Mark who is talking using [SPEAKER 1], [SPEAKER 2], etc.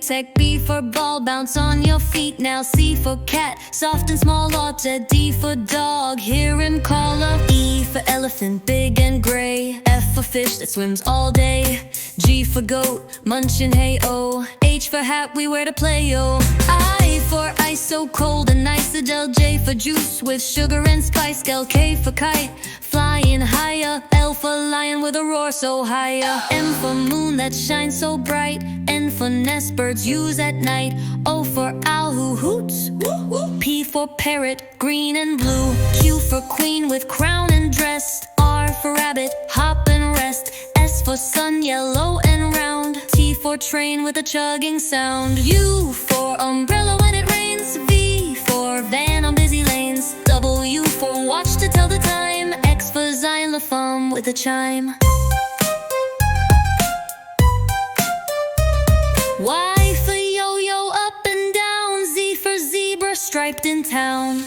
[SPEAKER 1] tech, B for ball, bounce on your feet now. C for cat, soft and small object. D for dog, hear him call up. E for elephant, big and gray. F for fish that swims all day. G for goat, munching hay. O H for hat, we wear to play, yo. I for ice, so cold and nice. J for juice with sugar and spice. K for kite, flying higher. L for lion with a roar so higher. M for moon that shines so bright. N for nest, birds use at night. O for owl who hoots. P for parrot, green and blue. Q for queen with crown and dress. R for rabbit, hop and rest. S for sun, yellow and round. T for train with a chugging sound. U for umbrella when it rains. V for van on busy lanes. W for watch to tell the time. X for xylophone with a chime. Y for yo-yo up and down. Z for zebra striped in town.